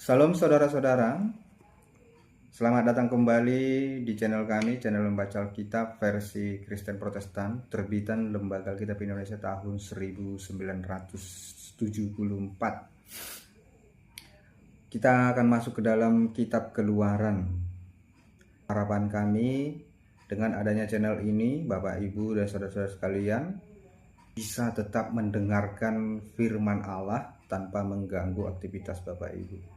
Salam saudara-saudara, selamat datang kembali di channel kami, channel Membaca Alkitab versi Kristen Protestan, terbitan Lembaga Alkitab Indonesia tahun 1974. Kita akan masuk ke dalam kitab Keluaran. Harapan kami dengan adanya channel ini, Bapak Ibu dan saudara-saudara sekalian, bisa tetap mendengarkan firman Allah tanpa mengganggu aktivitas Bapak Ibu.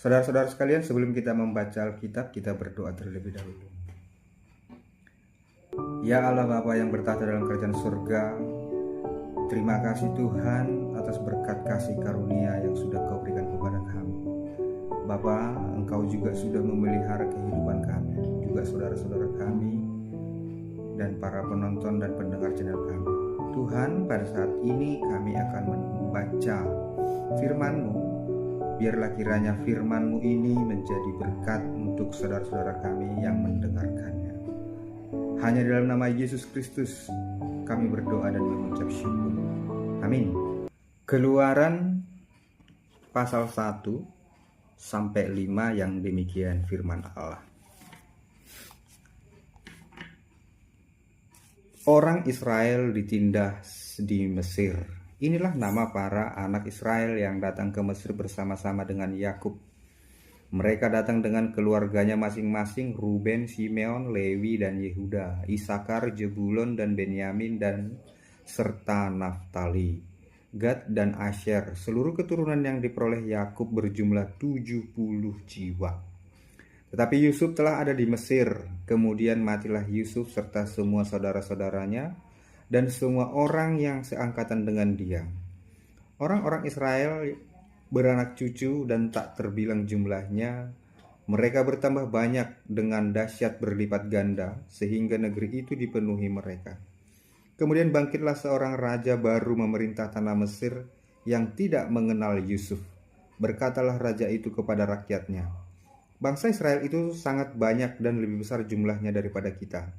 Saudara-saudara sekalian, sebelum kita membaca Alkitab, kita berdoa terlebih dahulu. Ya Allah Bapa yang bertahta dalam kerajaan surga, terima kasih Tuhan atas berkat kasih karunia yang sudah Kau berikan kepada kami. Bapa, Engkau juga sudah memelihara kehidupan kami, juga saudara-saudara kami, dan para penonton dan pendengar channel kami. Tuhan, pada saat ini kami akan membaca firman-Mu. Biarlah kiranya firman-Mu ini menjadi berkat untuk saudara-saudara kami yang mendengarkannya. Hanya dalam nama Yesus Kristus kami berdoa dan mengucap syukur. Amin. Keluaran pasal 1 sampai 5 yang demikian firman Allah. Orang Israel ditindas di Mesir. Inilah nama para anak Israel yang datang ke Mesir bersama-sama dengan Yakub. Mereka datang dengan keluarganya masing-masing, Ruben, Simeon, Lewi, dan Yehuda, Isakar, Jebulon, dan Benyamin, dan serta Naftali, Gad, dan Asher. Seluruh keturunan yang diperoleh Yakub berjumlah 70 jiwa. Tetapi Yusuf telah ada di Mesir. Kemudian matilah Yusuf serta semua saudara-saudaranya dan semua orang yang seangkatan dengan dia. Orang-orang Israel beranak cucu dan tak terbilang jumlahnya. Mereka bertambah banyak dengan dahsyat berlipat ganda, sehingga negeri itu dipenuhi mereka. Kemudian bangkitlah seorang raja baru memerintah tanah Mesir yang tidak mengenal Yusuf. Berkatalah raja itu kepada rakyatnya, "Bangsa Israel itu sangat banyak dan lebih besar jumlahnya daripada kita.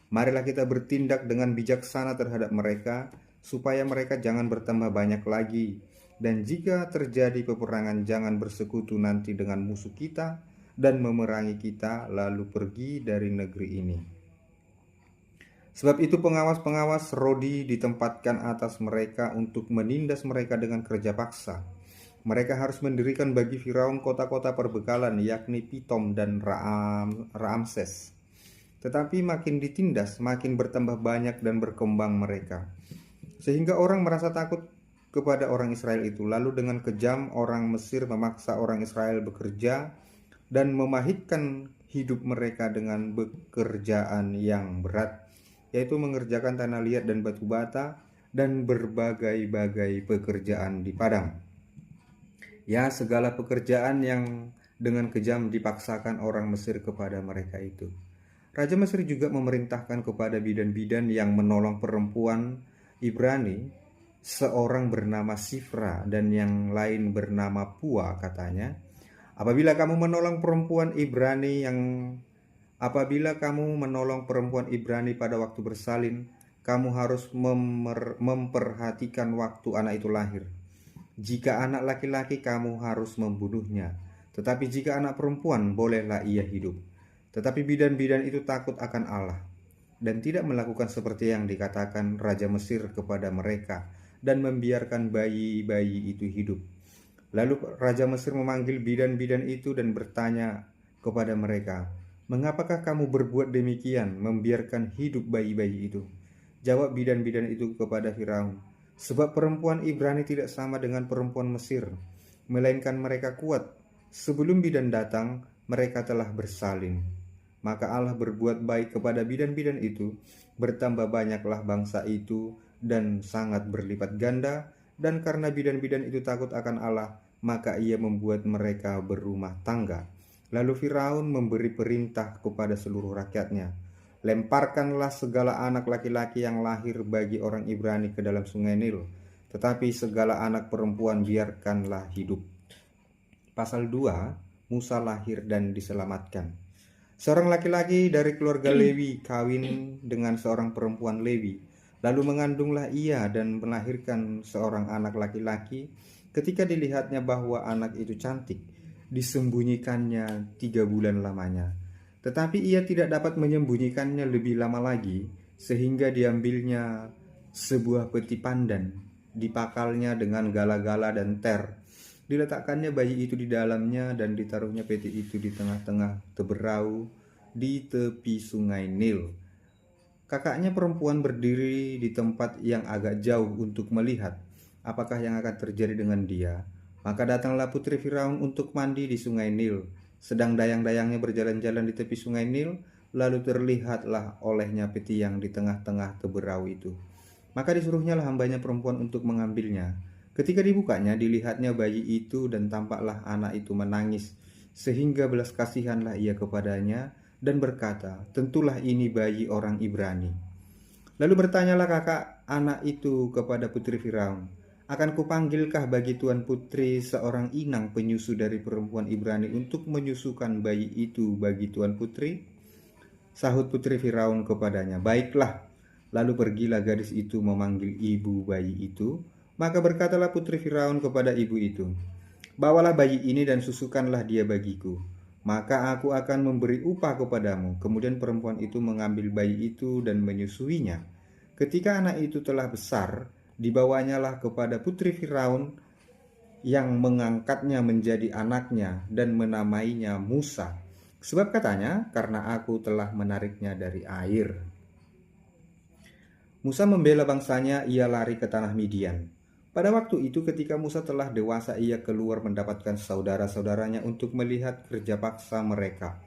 Marilah kita bertindak dengan bijaksana terhadap mereka, supaya mereka jangan bertambah banyak lagi. Dan jika terjadi peperangan, jangan bersekutu nanti dengan musuh kita dan memerangi kita, lalu pergi dari negeri ini. Sebab itu pengawas-pengawas Rodi ditempatkan atas mereka untuk menindas mereka dengan kerja paksa. Mereka harus mendirikan bagi Firaun kota-kota perbekalan, yakni Pitom dan Ramses. Tetapi makin ditindas, makin bertambah banyak dan berkembang mereka. Sehingga orang merasa takut kepada orang Israel itu. Lalu dengan kejam orang Mesir memaksa orang Israel bekerja dan memahitkan hidup mereka dengan pekerjaan yang berat, yaitu mengerjakan tanah liat dan batu bata dan berbagai-bagai pekerjaan di padang. Ya, segala pekerjaan yang dengan kejam dipaksakan orang Mesir kepada mereka itu. Raja Mesir juga memerintahkan kepada bidan-bidan yang menolong perempuan Ibrani, seorang bernama Sifra dan yang lain bernama Pua, katanya, apabila kamu menolong perempuan Ibrani pada waktu bersalin, kamu harus memperhatikan waktu anak itu lahir. Jika anak laki-laki, kamu harus membunuhnya, tetapi jika anak perempuan, bolehlah ia hidup. Tetapi bidan-bidan itu takut akan Allah dan tidak melakukan seperti yang dikatakan Raja Mesir kepada mereka dan membiarkan bayi-bayi itu hidup. Lalu Raja Mesir memanggil bidan-bidan itu dan bertanya kepada mereka, "Mengapakah kamu berbuat demikian, membiarkan hidup bayi-bayi itu?" Jawab bidan-bidan itu kepada Firaun, "Sebab perempuan Ibrani tidak sama dengan perempuan Mesir, melainkan mereka kuat. Sebelum bidan datang, mereka telah bersalin." Maka Allah berbuat baik kepada bidan-bidan itu, bertambah banyaklah bangsa itu dan sangat berlipat ganda. Dan karena bidan-bidan itu takut akan Allah, maka ia membuat mereka berumah tangga. Lalu Firaun memberi perintah kepada seluruh rakyatnya, "Lemparkanlah segala anak laki-laki yang lahir bagi orang Ibrani ke dalam sungai Nil, tetapi segala anak perempuan biarkanlah hidup." Pasal 2, Musa lahir dan diselamatkan. Seorang laki-laki dari keluarga Lewi kawin dengan seorang perempuan Lewi. Lalu mengandunglah ia dan melahirkan seorang anak laki-laki. Ketika dilihatnya bahwa anak itu cantik, disembunyikannya 3 bulan lamanya. Tetapi ia tidak dapat menyembunyikannya lebih lama lagi, sehingga diambilnya sebuah peti pandan, dipakalnya dengan gala-gala dan ter. Diletakkannya bayi itu di dalamnya dan ditaruhnya peti itu di tengah-tengah teberau di tepi sungai Nil. Kakaknya perempuan berdiri di tempat yang agak jauh untuk melihat apakah yang akan terjadi dengan dia. Maka datanglah putri Firaun untuk mandi di sungai Nil. Sedang dayang-dayangnya berjalan-jalan di tepi sungai Nil, lalu terlihatlah olehnya peti yang di tengah-tengah teberau itu. Maka disuruhnyalah hambanya perempuan untuk mengambilnya. Ketika dibukanya, dilihatnya bayi itu dan tampaklah anak itu menangis, sehingga belas kasihanlah ia kepadanya dan berkata, "Tentulah ini bayi orang Ibrani." Lalu bertanyalah kakak anak itu kepada putri Firaun, "Akan kupanggilkah bagi tuan putri seorang inang penyusu dari perempuan Ibrani untuk menyusukan bayi itu bagi tuan putri?" Sahut putri Firaun kepadanya, "Baiklah." Lalu pergilah gadis itu memanggil ibu bayi itu. Maka berkatalah putri Firaun kepada ibu itu, "Bawalah bayi ini dan susukanlah dia bagiku, maka aku akan memberi upah kepadamu." Kemudian perempuan itu mengambil bayi itu dan menyusuinya. Ketika anak itu telah besar, dibawanyalah kepada putri Firaun yang mengangkatnya menjadi anaknya dan menamainya Musa. Sebab katanya, "Karena aku telah menariknya dari air." Musa membela bangsanya, ia lari ke tanah Midian. Pada waktu itu ketika Musa telah dewasa, ia keluar mendapatkan saudara-saudaranya untuk melihat kerja paksa mereka.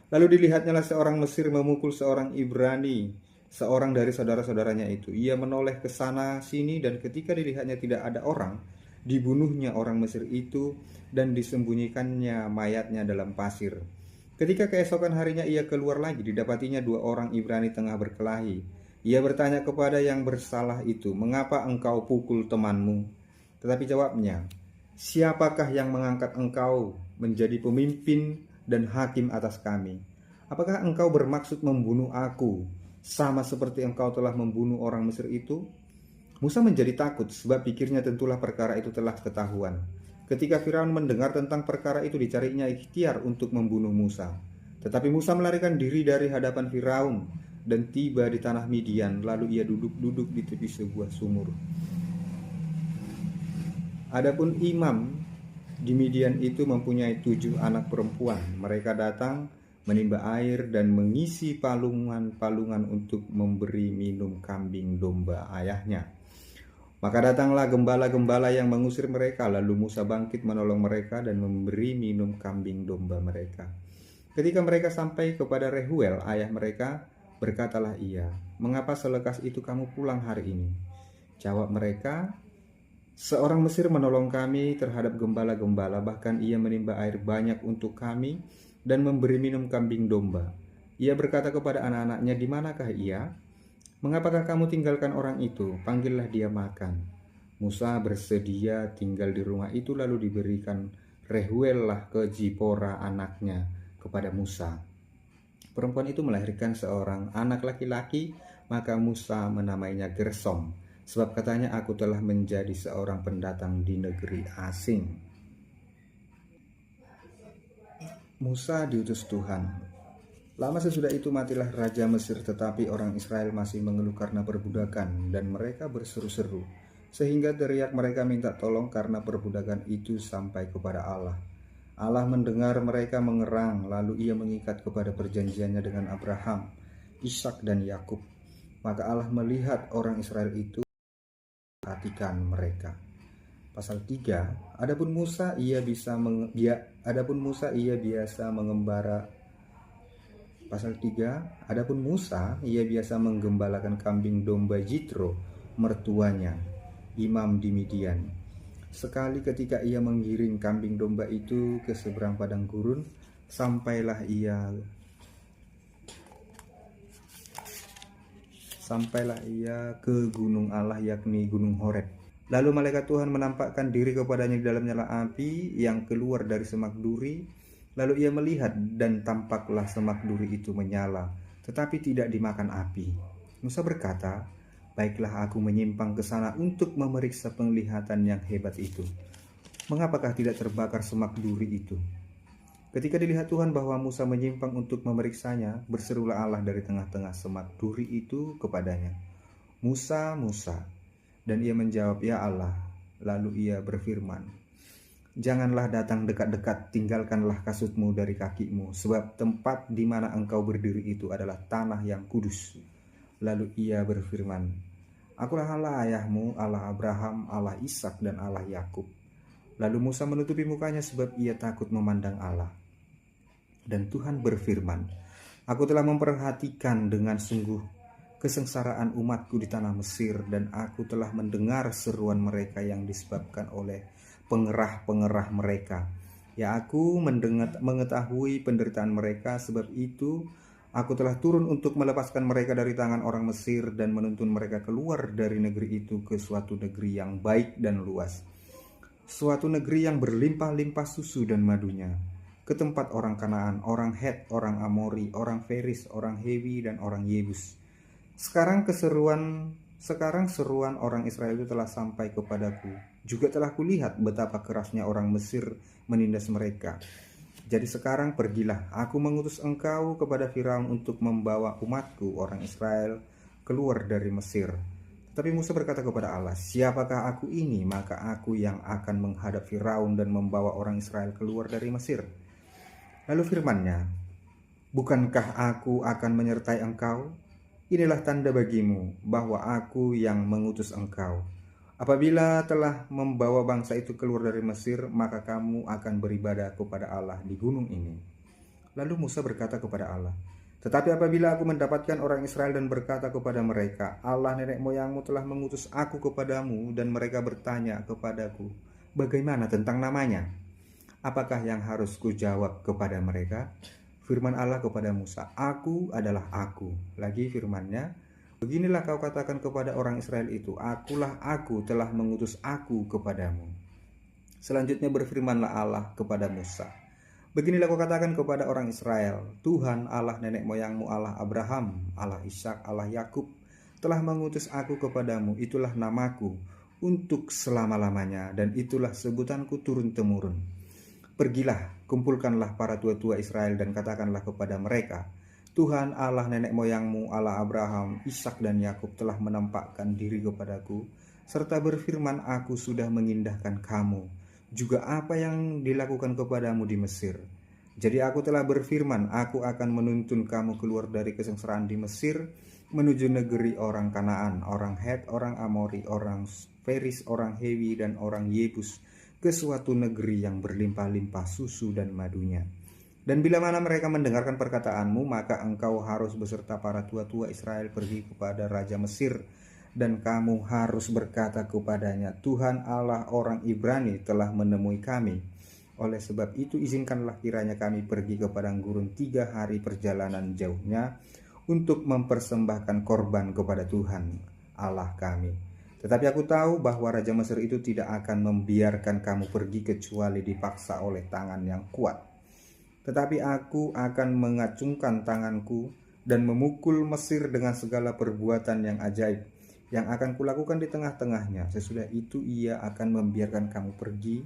Lalu dilihatnyalah seorang Mesir memukul seorang Ibrani, seorang dari saudara-saudaranya itu. Ia menoleh ke sana sini dan ketika dilihatnya tidak ada orang, dibunuhnya orang Mesir itu dan disembunyikannya mayatnya dalam pasir. Ketika keesokan harinya ia keluar lagi, didapatinya 2 orang Ibrani tengah berkelahi. Ia bertanya kepada yang bersalah itu, "Mengapa engkau pukul temanmu?" Tetapi jawabnya, "Siapakah yang mengangkat engkau menjadi pemimpin dan hakim atas kami? Apakah engkau bermaksud membunuh aku sama seperti engkau telah membunuh orang Mesir itu?" Musa menjadi takut sebab pikirnya tentulah perkara itu telah ketahuan. Ketika Firaun mendengar tentang perkara itu, dicarinya ikhtiar untuk membunuh Musa. Tetapi Musa melarikan diri dari hadapan Firaun dan tiba di tanah Midian, lalu ia duduk-duduk di tepi sebuah sumur. Adapun imam di Midian itu mempunyai 7 anak perempuan. Mereka datang menimba air dan mengisi palungan-palungan untuk memberi minum kambing domba ayahnya. Maka datanglah gembala-gembala yang mengusir mereka, lalu Musa bangkit menolong mereka dan memberi minum kambing domba mereka. Ketika mereka sampai kepada Rehuel, ayah mereka, berkatalah ia, "Mengapa selekas itu kamu pulang hari ini?" Jawab mereka, "Seorang Mesir menolong kami terhadap gembala-gembala, bahkan ia menimba air banyak untuk kami dan memberi minum kambing domba." Ia berkata kepada anak-anaknya, "Di manakah ia? Mengapakah kamu tinggalkan orang itu? Panggillah dia makan." Musa bersedia tinggal di rumah itu, lalu diberikan Rehuel lah ke Zipora anaknya kepada Musa. Perempuan itu melahirkan seorang anak laki-laki, maka Musa menamainya Gersom, sebab katanya, "Aku telah menjadi seorang pendatang di negeri asing." Musa diutus Tuhan. Lama sesudah itu matilah Raja Mesir, tetapi orang Israel masih mengeluh karena perbudakan, dan mereka berseru-seru, sehingga teriak mereka minta tolong karena perbudakan itu sampai kepada Allah. Allah mendengar mereka mengerang, lalu ia mengikat kepada perjanjiannya dengan Abraham, Ishak dan Yakub. Maka Allah melihat orang Israel itu, perhatikan mereka. Pasal 3, adapun Musa ia biasa mengembara. Pasal 3, adapun Musa ia biasa menggembalakan kambing domba Jitro, mertuanya, imam di Midian. Sekali ketika ia menggiring kambing domba itu ke seberang padang gurun, sampailah ia ke gunung Allah, yakni gunung Horeb. Lalu malaikat Tuhan menampakkan diri kepadanya di dalam nyala api yang keluar dari semak duri. Lalu ia melihat, dan tampaklah semak duri itu menyala, tetapi tidak dimakan api. Musa berkata, "Baiklah, aku menyimpang ke sana untuk memeriksa penglihatan yang hebat itu. Mengapakah tidak terbakar semak duri itu?" Ketika dilihat Tuhan bahwa Musa menyimpang untuk memeriksanya, berserulah Allah dari tengah-tengah semak duri itu kepadanya, "Musa, Musa." Dan ia menjawab, "Ya Allah." Lalu ia berfirman, "Janganlah datang dekat-dekat, tinggalkanlah kasutmu dari kakimu, sebab tempat di mana engkau berdiri itu adalah tanah yang kudus." Lalu ia berfirman, "Akulah Allah ayahmu, Allah Abraham, Allah Ishak dan Allah Yakub." Lalu Musa menutupi mukanya sebab ia takut memandang Allah. Dan Tuhan berfirman, "Aku telah memperhatikan dengan sungguh kesengsaraan umatku di tanah Mesir, dan aku telah mendengar seruan mereka yang disebabkan oleh pengerah-pengerah mereka. Ya, aku mengetahui penderitaan mereka, sebab itu aku telah turun untuk melepaskan mereka dari tangan orang Mesir dan menuntun mereka keluar dari negeri itu ke suatu negeri yang baik dan luas, suatu negeri yang berlimpah-limpah susu dan madunya, ke tempat orang Kanaan, orang Het, orang Amori, orang Feris, orang Hewi, dan orang Yebus. Sekarang seruan orang Israel itu telah sampai kepadaku. Juga telah kulihat betapa kerasnya orang Mesir menindas mereka. Jadi sekarang pergilah, aku mengutus engkau kepada Firaun untuk membawa umatku orang Israel keluar dari Mesir." Tapi Musa berkata kepada Allah, "Siapakah aku ini, maka aku yang akan menghadap Firaun dan membawa orang Israel keluar dari Mesir?" Lalu firman-Nya, "Bukankah aku akan menyertai engkau? Inilah tanda bagimu bahwa aku yang mengutus engkau. Apabila telah membawa bangsa itu keluar dari Mesir, maka kamu akan beribadah kepada Allah di gunung ini." Lalu Musa berkata kepada Allah, "Tetapi apabila aku mendapatkan orang Israel dan berkata kepada mereka, 'Allah nenek moyangmu telah mengutus aku kepadamu,' dan mereka bertanya kepadaku, 'Bagaimana tentang namanya?' apakah yang harus kujawab kepada mereka?" Firman Allah kepada Musa, "Aku adalah Aku." Lagi firman-Nya, "Beginilah kau katakan kepada orang Israel itu, Akulah Aku telah mengutus aku kepadamu." Selanjutnya berfirmanlah Allah kepada Musa, Beginilah kau katakan kepada orang Israel, Tuhan Allah nenek moyangmu, Allah Abraham, Allah Ishak, Allah Yakub, telah mengutus aku kepadamu, itulah namaku untuk selama-lamanya, dan itulah sebutanku turun-temurun. Pergilah, kumpulkanlah para tua-tua Israel dan katakanlah kepada mereka, Tuhan Allah nenek moyangmu, Allah Abraham, Ishak dan Yakub telah menampakkan diri kepadaku, serta berfirman, aku sudah mengindahkan kamu, juga apa yang dilakukan kepadamu di Mesir. Jadi aku telah berfirman, aku akan menuntun kamu keluar dari kesengsaraan di Mesir, menuju negeri orang Kanaan, orang Het, orang Amori, orang Feris, orang Hewi, dan orang Yebus, ke suatu negeri yang berlimpah-limpah susu dan madunya. Dan bila mana mereka mendengarkan perkataanmu, maka engkau harus beserta para tua-tua Israel pergi kepada Raja Mesir, dan kamu harus berkata kepadanya, Tuhan Allah orang Ibrani telah menemui kami. Oleh sebab itu izinkanlah kiranya kami pergi ke padang gurun 3 hari perjalanan jauhnya untuk mempersembahkan korban kepada Tuhan Allah kami. Tetapi aku tahu bahwa Raja Mesir itu tidak akan membiarkan kamu pergi kecuali dipaksa oleh tangan yang kuat. Tetapi aku akan mengacungkan tanganku dan memukul Mesir dengan segala perbuatan yang ajaib yang akan kulakukan di tengah-tengahnya. Sesudah itu ia akan membiarkan kamu pergi,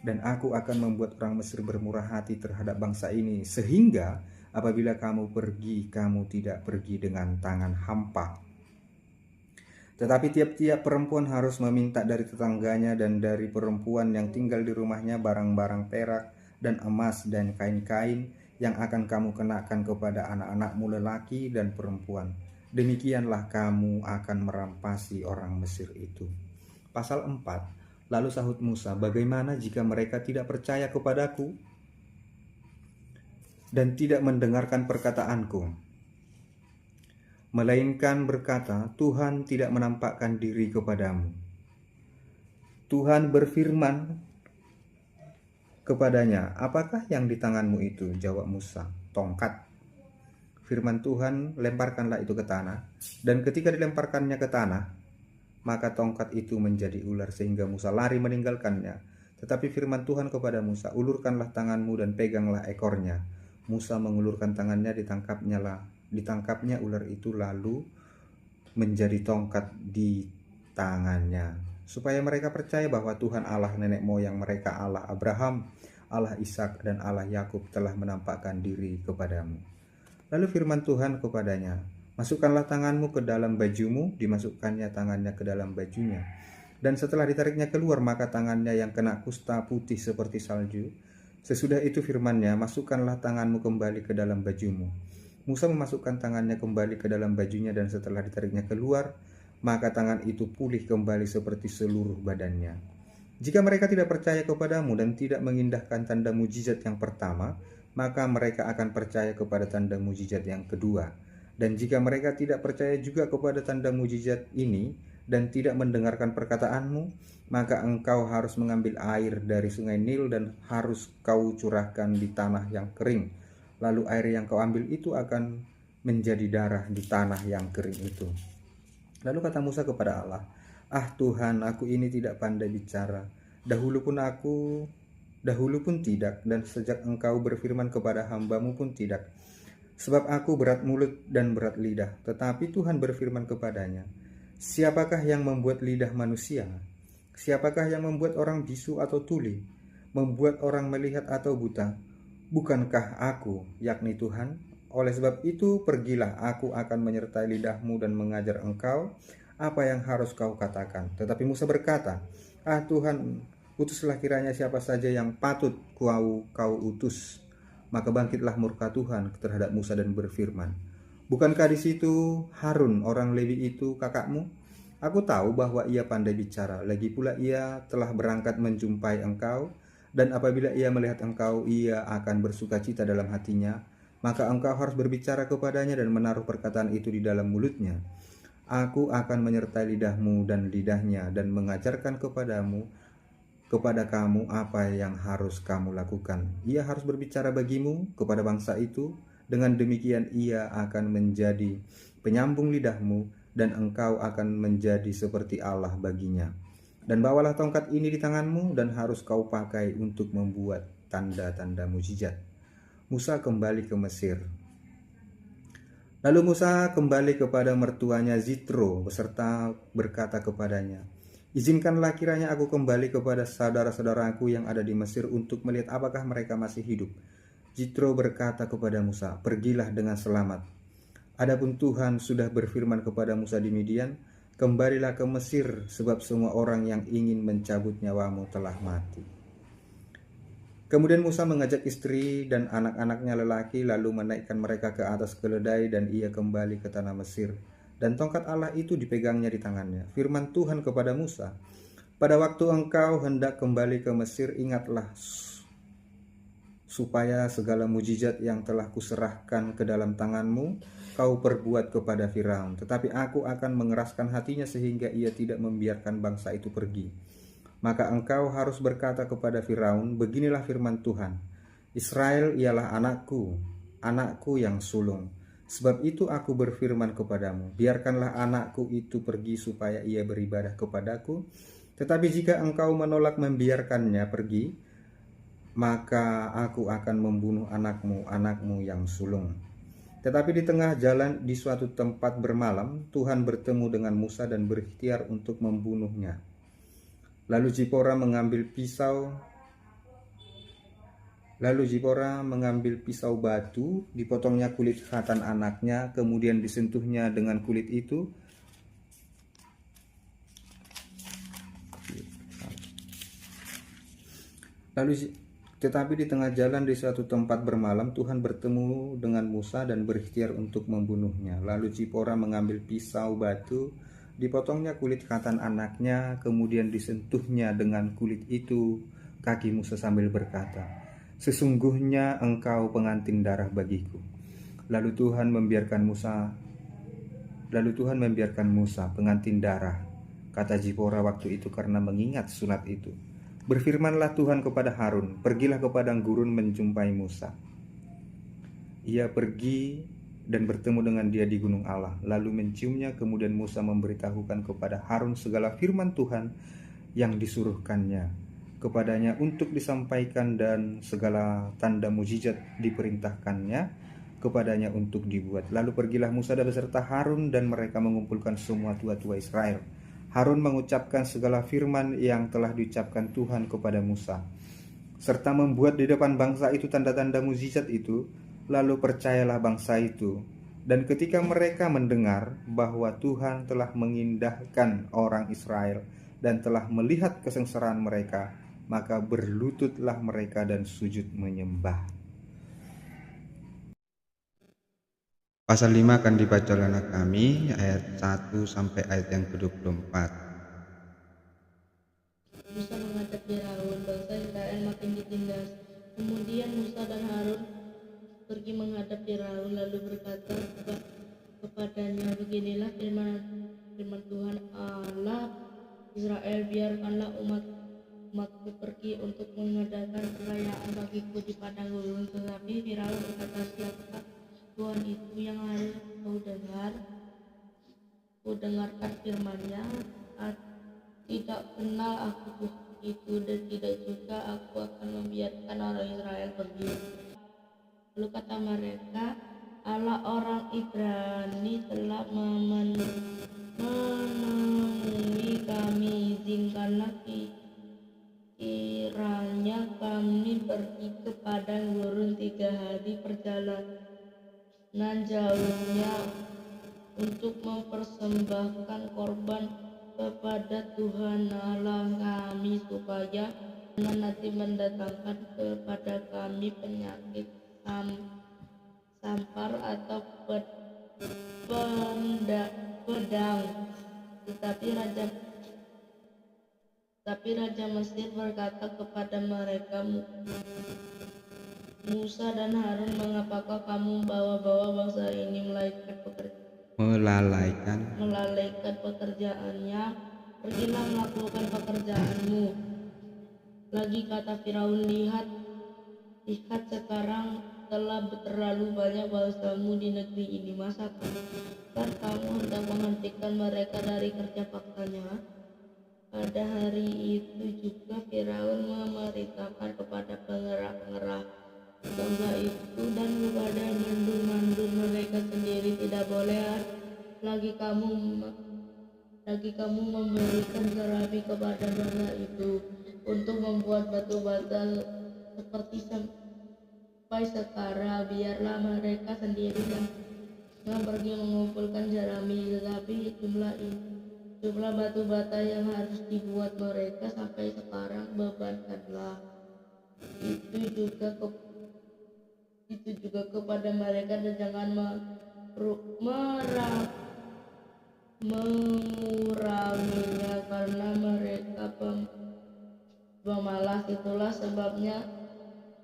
dan aku akan membuat orang Mesir bermurah hati terhadap bangsa ini, sehingga apabila kamu pergi, kamu tidak pergi dengan tangan hampa. Tetapi tiap-tiap perempuan harus meminta dari tetangganya dan dari perempuan yang tinggal di rumahnya barang-barang perak dan emas dan kain-kain yang akan kamu kenakan kepada anak-anakmu lelaki dan perempuan. Demikianlah kamu akan merampasi orang Mesir itu. Pasal 4. Lalu sahut Musa, bagaimana jika mereka tidak percaya kepadaku dan tidak mendengarkan perkataanku, melainkan berkata, Tuhan tidak menampakkan diri kepadamu. Tuhan berfirman kepadanya, apakah yang di tanganmu itu? Jawab Musa, tongkat. Firman Tuhan, lemparkanlah itu ke tanah. Dan ketika dilemparkannya ke tanah, maka tongkat itu menjadi ular sehingga Musa lari meninggalkannya. Tetapi firman Tuhan kepada Musa, ulurkanlah tanganmu dan peganglah ekornya. Musa mengulurkan tangannya, ditangkapnya ular itu lalu menjadi tongkat di tangannya. Supaya mereka percaya bahwa Tuhan Allah nenek moyang mereka, Allah Abraham, Allah Ishak, dan Allah Yakub telah menampakkan diri kepadamu. Lalu firman Tuhan kepadanya, masukkanlah tanganmu ke dalam bajumu, dimasukkannya tangannya ke dalam bajunya. Dan setelah ditariknya keluar, maka tangannya yang kena kusta putih seperti salju. Sesudah itu firman-Nya, masukkanlah tanganmu kembali ke dalam bajumu. Musa memasukkan tangannya kembali ke dalam bajunya, dan setelah ditariknya keluar, maka tangan itu pulih kembali seperti seluruh badannya. Jika mereka tidak percaya kepadamu dan tidak mengindahkan tanda mujizat yang pertama, maka mereka akan percaya kepada tanda mujizat yang kedua. Dan jika mereka tidak percaya juga kepada tanda mujizat ini dan tidak mendengarkan perkataanmu, maka engkau harus mengambil air dari sungai Nil dan harus kau curahkan di tanah yang kering. Lalu air yang kau ambil itu akan menjadi darah di tanah yang kering itu. Lalu kata Musa kepada Allah, Tuhan, aku ini tidak pandai bicara. Dahulu pun tidak, dan sejak engkau berfirman kepada hambamu pun tidak. Sebab aku berat mulut dan berat lidah. Tetapi Tuhan berfirman kepadanya, siapakah yang membuat lidah manusia? Siapakah yang membuat orang bisu atau tuli? Membuat orang melihat atau buta? Bukankah aku, yakni Tuhan? Oleh sebab itu pergilah, aku akan menyertai lidahmu dan mengajar engkau apa yang harus kau katakan. Tetapi Musa berkata, Tuhan, utuslah kiranya siapa saja yang patut kau utus. Maka bangkitlah murka Tuhan terhadap Musa dan berfirman, bukankah di situ Harun orang Lewi itu kakakmu? Aku tahu bahwa ia pandai bicara, lagi pula ia telah berangkat menjumpai engkau, dan apabila ia melihat engkau, ia akan bersukacita dalam hatinya, maka engkau harus berbicara kepadanya dan menaruh perkataan itu di dalam mulutnya. Aku akan menyertai lidahmu dan lidahnya dan mengajarkan kepada kamu apa yang harus kamu lakukan. Ia harus berbicara bagimu kepada bangsa itu. Dengan demikian ia akan menjadi penyambung lidahmu dan engkau akan menjadi seperti Allah baginya. Dan bawalah tongkat ini di tanganmu dan harus kau pakai untuk membuat tanda-tanda mujizat. Musa kembali ke Mesir. Lalu Musa kembali kepada mertuanya Jitro beserta berkata kepadanya, "Izinkanlah kiranya aku kembali kepada saudara-saudaraku yang ada di Mesir untuk melihat apakah mereka masih hidup." Jitro berkata kepada Musa, "Pergilah dengan selamat. Adapun Tuhan sudah berfirman kepada Musa di Midian, kembalilah ke Mesir sebab semua orang yang ingin mencabut nyawamu telah mati." Kemudian Musa mengajak istri dan anak-anaknya lelaki lalu menaikkan mereka ke atas keledai dan ia kembali ke tanah Mesir. Dan tongkat Allah itu dipegangnya di tangannya. Firman Tuhan kepada Musa, "Pada waktu engkau hendak kembali ke Mesir, ingatlah supaya segala mujizat yang telah kuserahkan ke dalam tanganmu kau perbuat kepada Firaun. Tetapi aku akan mengeraskan hatinya sehingga ia tidak membiarkan bangsa itu pergi. Maka engkau harus berkata kepada Firaun, beginilah firman Tuhan, Israel ialah anakku, anakku yang sulung. Sebab itu aku berfirman kepadamu, biarkanlah anakku itu pergi supaya ia beribadah kepadaku. Tetapi jika engkau menolak membiarkannya pergi, maka aku akan membunuh anakmu, anakmu yang sulung." Tetapi di tengah jalan di suatu tempat bermalam, Tuhan bertemu dengan Musa dan berikhtiar untuk membunuhnya. Lalu Zipora mengambil pisau batu, dipotongnya kulit khatan anaknya, kemudian disentuhnya dengan kulit itu. Tetapi di tengah jalan di suatu tempat bermalam, Tuhan bertemu dengan Musa dan berikhtiar untuk membunuhnya. Lalu Zipora mengambil pisau batu, dipotongnya kulit khatan anaknya, kemudian disentuhnya dengan kulit itu kaki Musa sambil berkata, "Sesungguhnya engkau pengantin darah bagiku." Lalu Tuhan membiarkan Musa pengantin darah, kata Zipora waktu itu karena mengingat sunat itu. Berfirmanlah Tuhan kepada Harun, "Pergilah ke padang gurun menjumpai Musa." Ia pergi dan bertemu dengan dia di gunung Allah, lalu menciumnya. Kemudian Musa memberitahukan kepada Harun segala firman Tuhan yang disuruhkannya kepadanya untuk disampaikan, dan segala tanda mujizat diperintahkannya kepadanya untuk dibuat. Lalu pergilah Musa beserta Harun dan mereka mengumpulkan semua tua-tua Israel. Harun mengucapkan segala firman yang telah diucapkan Tuhan kepada Musa, serta membuat di depan bangsa itu tanda-tanda mujizat itu. Lalu percayalah bangsa itu. Dan ketika mereka mendengar bahwa Tuhan telah mengindahkan orang Israel dan telah melihat kesengsaraan mereka, maka berlututlah mereka dan sujud menyembah. Pasal 5 akan dibaca oleh anak kami, ayat 1 sampai ayat yang ke-24. Musa menghadap Firaun, bangsa Israel makin ditindas. Kemudian Musa dan Harun pergi menghadap Firaun lalu berkata kepadanya, "Beginilah firman Tuhan Allah Israel, biarkanlah umatku pergi untuk mengadakan perayaan bagiku di padang gurun." Tetapi Firaun berkata, "Siapakah Tuhan itu yang harus dengarkan firman-Nya? Tidak kenal aku Tuhan itu, dan tidak juga aku akan membiarkan orang Israel pergi." Lalu kata mereka, "Allah orang Ibrani telah menemui kami. Izinkanlah kiranya kami pergi ke padang gurun 3 hari perjalanan jauhnya untuk mempersembahkan korban kepada Tuhan Allah kami, supaya nanti mendatangkan kepada kami penyakit sampar atau pedang." Tetapi Raja Mesir berkata kepada mereka, "Musa dan Harun, mengapakah kamu bawa-bawa bangsa ini melalaikan pekerjaannya? Pergilah melakukan pekerjaanmu lagi." Kata Firaun, lihat sekarang telah terlalu banyak bangsamu di negeri ini. Masakah kamu hendak menghentikan mereka dari kerja paksanya?" Pada hari itu juga Firaun memerintahkan kepada pengerah-pengerah bangsa itu dan kepada mandur-mandur mereka sendiri, tidak boleh lagi kamu memberikan jerami kepada bangsa itu untuk membuat batu bata seperti sampai sekarang. Biarlah mereka sendiri yang pergi mengumpulkan jerami, tetapi jumlah batu bata yang harus dibuat mereka sampai sekarang bebankanlah itu juga kepada mereka, dan jangan menguranginya karena mereka pemalas. Itulah sebabnya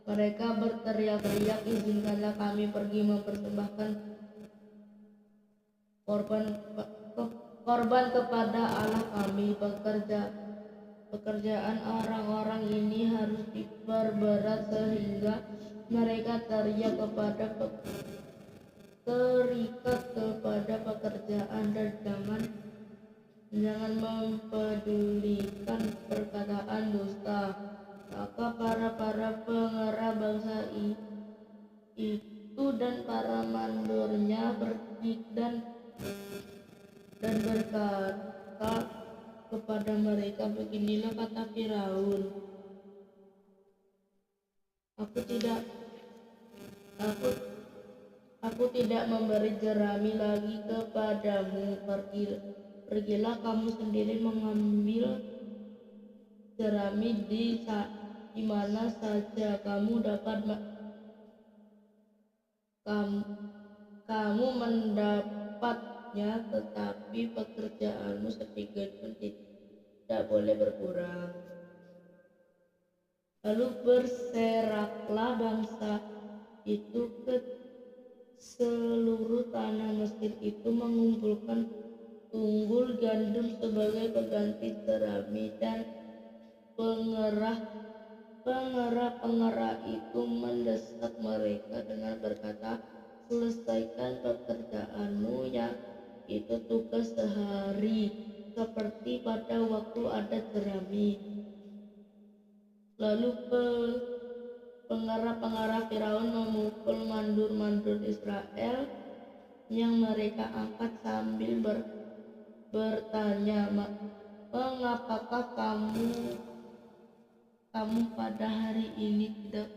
mereka berteriak-teriak, izinkanlah kami pergi mempersembahkan korban kepada Allah kami. Pekerjaan orang-orang ini harus diperberat sehingga mereka terikat kepada pekerjaan, dan jangan mempedulikan perkataan dusta. Maka para pengerah bangsa itu dan para mandornya dan berkata kepada mereka, beginilah kata Firaun, Aku tidak memberi jerami lagi kepadamu. Pergilah kamu sendiri mengambil jerami di mana saja kamu mendapatnya, tetapi pekerjaanmu sedikit pun tidak boleh berkurang. Lalu berseraklah bangsa itu ke seluruh tanah Mesir itu mengumpulkan tunggul gandum sebagai pengganti jerami, dan pengerah itu mendesak mereka dengan berkata, selesaikan pekerjaanmu, yang itu tugas sehari, seperti pada waktu ada jerami. Lalu pengarah-pengarah Firaun memukul mandur-mandur Israel yang mereka angkat sambil bertanya, mengapakah kamu pada hari ini tidak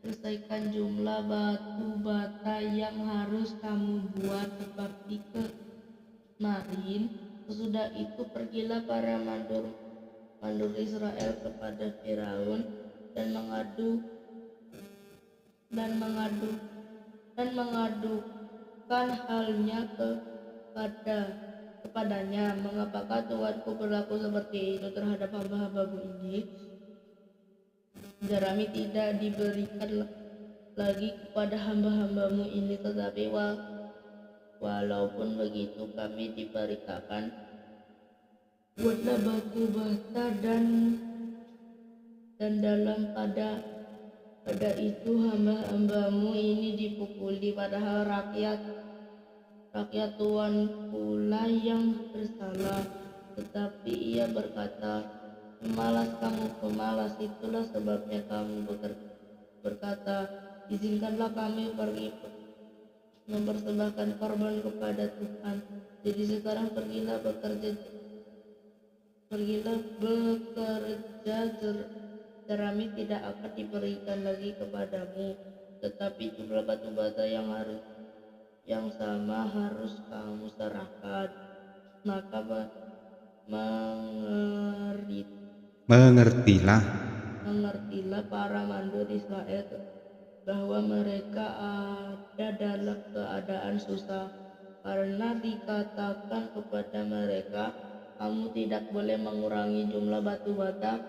selesaikan jumlah batu bata yang harus kamu buat seperti kemarin? Sesudah itu pergilah para mandur Israel kepada Firaun dan mengadukan halnya kepadanya. Mengapakah Tuanku berlaku seperti itu terhadap hamba-hambamu ini? Jerami tidak diberikan lagi kepada hamba-hambamu ini, tetapi walaupun begitu kami diberitakan, buatlah batu bata dan dalam pada itu hamba-hambamu ini dipukuli, padahal rakyat Tuhan pula yang bersalah. Tetapi ia berkata, pemalas, itulah sebabnya kamu berkata, izinkanlah kami pergi mempersembahkan korban kepada Tuhan. Jadi sekarang pergilah bekerja, jerami tidak akan diberikan lagi kepadamu, tetapi jumlah batu bata yang sama harus kamu serahkan. Maka Mengertilah para mandur Israel bahwa mereka ada dalam keadaan susah, karena dikatakan kepada mereka, kamu tidak boleh mengurangi jumlah batu bata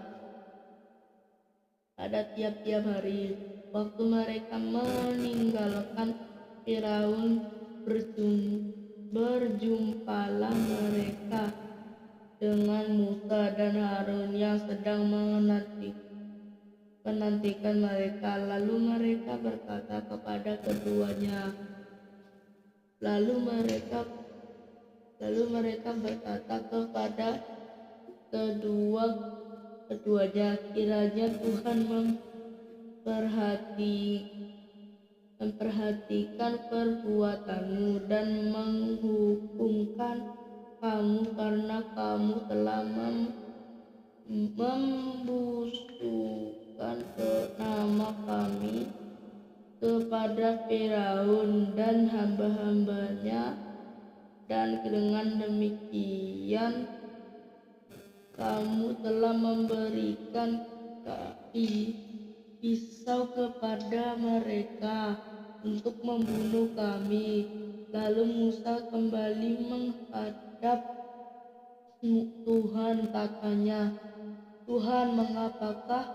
pada tiap-tiap hari. Waktu mereka meninggalkan Firaun, berjumpalah mereka dengan Musa dan Harun yang sedang menantikan mereka. Lalu mereka berkata kepada keduanya, keduanya. Kiranya Tuhan memperhatikan perbuatanmu dan menghukumkan kamu, karena kamu telah membusukkan nama kami kepada Firaun dan hamba-hambanya, dan dengan demikian kamu telah memberikan pisau kepada mereka untuk membunuh kami. Lalu Musa kembali menghadap Tuhan, katanya, Tuhan, mengapakah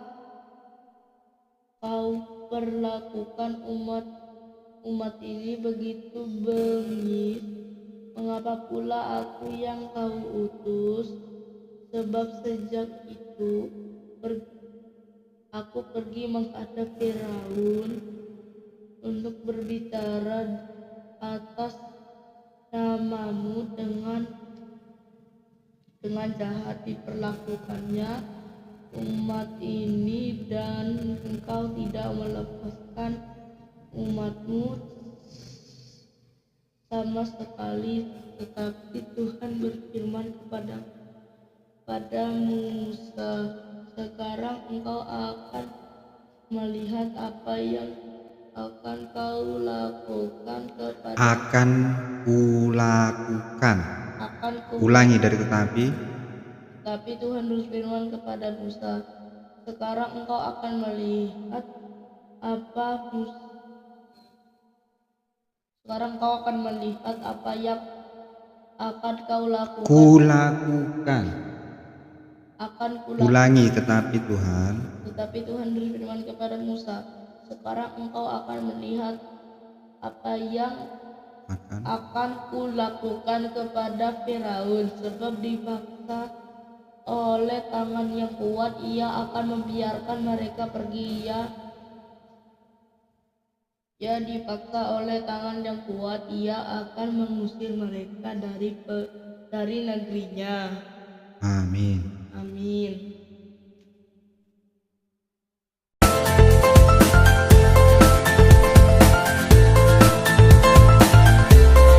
kau perlakukan umat ini begitu bengis? Mengapa pula aku yang kau utus? Sebab sejak itu aku pergi menghadap Firaun untuk berbicara atas namamu. Dengan jahat diperlakukannya umat ini, dan engkau tidak melepaskan umatmu sama sekali. Tetapi Tuhan berfirman kepada Musa, sekarang engkau akan melihat apa yang akan kau lakukan kepada Akan kulakukan. Ulangi dari Tetapi Tuhan berfirman kepada Musa, sekarang engkau akan melihat apa yang akan kau lakukan. kulakukan. Ulangi, Tetapi Tuhan berfirman kepada Musa, sekarang engkau akan melihat apa yang akan kulakukan kepada Firaun, sebab dipaksa oleh tangan yang kuat ia akan membiarkan mereka pergi. Ya dipaksa oleh tangan yang kuat ia akan mengusir mereka dari negerinya. Amin. Amin.